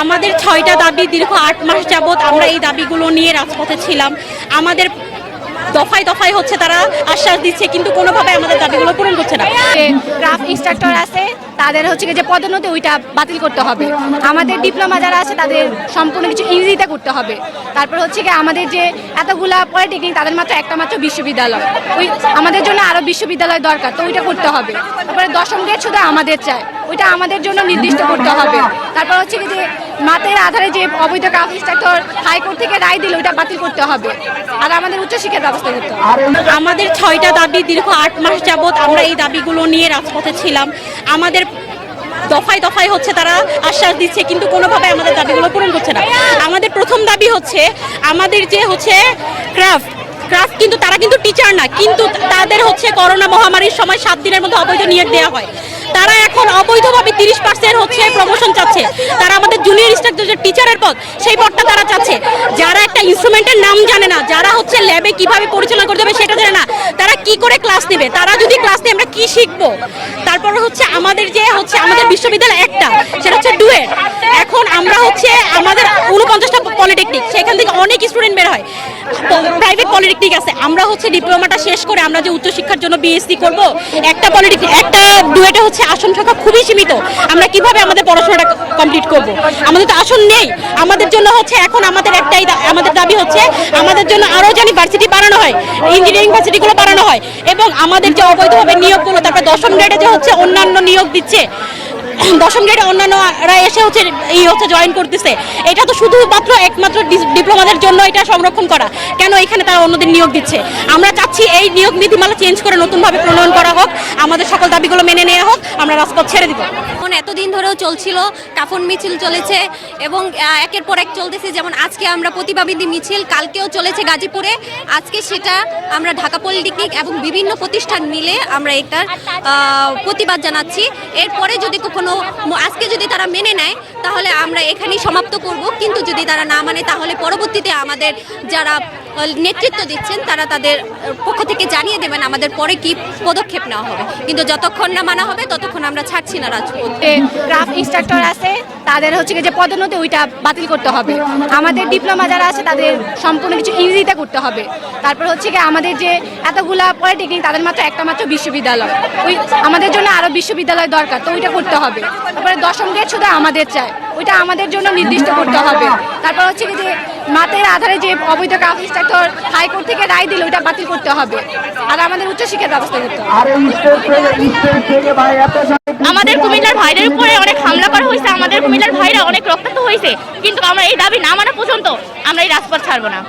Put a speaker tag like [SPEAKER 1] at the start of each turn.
[SPEAKER 1] আমাদের ৬টা দাবি দীর্ঘ ৮ মাস যাবত আমরা এই দাবিগুলো নিয়ে রাজপথে ছিলাম। আমাদের দফায় দফায় হচ্ছে তারা আশ্বাস দিচ্ছে, কিন্তু কোনোভাবে আমাদের দাবিগুলো পূরণ করছে না।
[SPEAKER 2] ক্রাফট ইনস্ট্রাক্টর আছে তাদের হচ্ছে যে পদোন্নতি ওইটা বাতিল করতে হবে। আমাদের ডিপ্লোমা যারা আছে তাদের সম্পূর্ণ কিছু ইংরেজিতে করতে হবে। তারপর হচ্ছে কি আমাদের যে এতগুলা পলিটেকনিক তাদের মাত্র একটা মাত্র বিশ্ববিদ্যালয়, ওই আমাদের জন্য আরো বিশ্ববিদ্যালয় দরকার, তো ওইটা করতে হবে। তারপরে 10ম গ্রেড শুধু আমাদের চাই, ওইটা আমাদের জন্য নির্দিষ্ট করতে হবে। তারপর হচ্ছে কি যে মাতের আধারে যে অবৈধ ক্রাফট ইনস্ট্রাক্টর হাইকোর্ট থেকে রায় দিল ওইটা বাতিল করতে হবে। আর আমাদের উচ্চশিক্ষার ব্যবস্থা করতে হবে।
[SPEAKER 1] আমাদের ৬টা দাবি দীর্ঘ ৮ মাস যাবত আমরা এই দাবিগুলো নিয়ে রাজপথে ছিলাম। আমাদের দফায় দফায় হচ্ছে তারা আশ্বাস দিচ্ছে, কিন্তু কোনোভাবে আমাদের দাবিগুলো পূরণ করছে না। আমাদের প্রথম দাবি হচ্ছে আমাদের যে হচ্ছে ক্রাফট কিন্তু তারা কিন্তু টিচার না, কিন্তু তাদের হচ্ছে করোনা মহামারীর সময় 7 দিনের মধ্যে অবৈধ নিয়োগ দেওয়া হয়। তারা এখন অবৈধভাবে 30% হচ্ছে প্রমোশন চাচ্ছে। তারা আমাদের জুনিয়র ইনস্ট্রাক্টর যে টিচারের পদ, সেই পদটা তারা চাচ্ছে। যারা একটা ইনস্ট্রুমেন্টের নাম জানে না, যারা হচ্ছে ল্যাবে কিভাবে পরিচালনা করতে হবে সেটা জানে না, তারা কি করে ক্লাস নেবে? তারা যদি ক্লাস নেয় আমরা কি শিখবো? তারপর হচ্ছে আমাদের যে হচ্ছে আমাদের বিশ্ববিদ্যালয় একটা, সেটা হচ্ছে ডুয়েট। এখন আমরা হচ্ছে আমাদের 49টা পলিটেকনিক, সেখান থেকে অনেক স্টুডেন্ট বের হয়। প্রাইভেট পলিটেকনিক আছে, আমরা হচ্ছে ডিপ্লোমাটা শেষ করে আমরা যে উচ্চশিক্ষার জন্য বিএসসি করব, একটা পলিটেকনিক একটা ডুয়েটে হচ্ছে আসন সংখ্যা খুবই সীমিত। আমরা কিভাবে আমাদের পড়াশোনাটা কমপ্লিট করব? আমাদের তো আসন নেই। আমাদের জন্য হচ্ছে এখন আমাদের একটাই আমাদের দাবি হচ্ছে আমাদের জন্য আরও যেন ভার্সিটি বাড়ানো হয়, ইঞ্জিনিয়ারিং ভার্সিটিগুলো বাড়ানো হয়, এবং আমাদের যে অবৈধভাবে নিয়োগগুলো, তারপরে 10ম গ্রেডে যে হচ্ছে অন্যান্য নিয়োগ দিচ্ছে, 10ম গ্রেডে অন্যান্যরা এসে হচ্ছে জয়েন করতেছে। এটা তো শুধুমাত্র একমাত্র ডিপ্লোমাদের জন্য এটা সংরক্ষণ করা, কেন এখানে তারা অন্যদের নিয়োগ দিচ্ছে? আমরা চাচ্ছি এই নিয়োগ নীতিমালা চেঞ্জ করে নতুনভাবে প্রণয়ন করা হোক, আমাদের সকল দাবিগুলো মেনে নেওয়া হোক, আমরা রাজপথ ছেড়ে দিব।
[SPEAKER 3] এতদিন ধরেও চলছিল, কাফন মিছিল চলেছে এবং একের পর এক চলতেছে। যেমন আজকে আমরা প্রতিবাদী মিছিল, কালকেও চলেছে গাজীপুরে, আজকে সেটা আমরা ঢাকা পলিটেকনিক এবং বিভিন্ন প্রতিষ্ঠান মিলে আমরা এটার প্রতিবাদ জানাচ্ছি। এরপরে যদি কখনো আজকে যদি তারা মেনে নেয় তাহলে আমরা এখানেই সমাপ্ত করব, কিন্তু যদি তারা না মানে তাহলে পরবর্তীতে আমাদের যারা নেতৃত্ব দিচ্ছেন তারা তাদের পক্ষ থেকে জানিয়ে দেবেন আমাদের পরে কি পদক্ষেপ নেওয়া হবে। কিন্তু যতক্ষণ না মানা হবে ততক্ষণ আমরা ছাড়ছি না রাজপথ।
[SPEAKER 2] ক্রাফট ইনস্ট্রাক্টর আছে তাদের হচ্ছে যে পদোন্নতি ওইটা বাতিল করতে হবে। আমাদের ডিপ্লোমা যারা আছে তাদের সম্পূর্ণ কিছু ইংরেজিতে করতে হবে। তারপর হচ্ছে কি আমাদের যে এতগুলা পলিটেকনিক তাদের মাত্র একটা মাত্র বিশ্ববিদ্যালয়, ওই আমাদের জন্য আরো বিশ্ববিদ্যালয় দরকার, তো ওইটা করতে হবে। তারপরে 10ম গ্রেড শুধু আমাদের চাই, ওইটা আমাদের জন্য নির্দিষ্ট করতে হবে। তারপর হচ্ছে কি যে মাতের আধারে যে অবৈধ ক্রাফট ইনস্ট্রাক্টর হাইকোর্ট থেকে রায় দিল ওইটা বাতিল করতে হবে। আর আমাদের উচ্চশিক্ষার ব্যবস্থা করতে হবে।
[SPEAKER 4] আমাদের কুমিল্লার ভাইদের উপরে অনেক হামলা করা হয়েছে, আমাদের কুমিল্লার ভাইরা অনেক রক্তাক্ত হয়েছে, কিন্তু আমরা এই দাবি না মানা পর্যন্ত আমরা এই রাজপথ ছাড়বো না।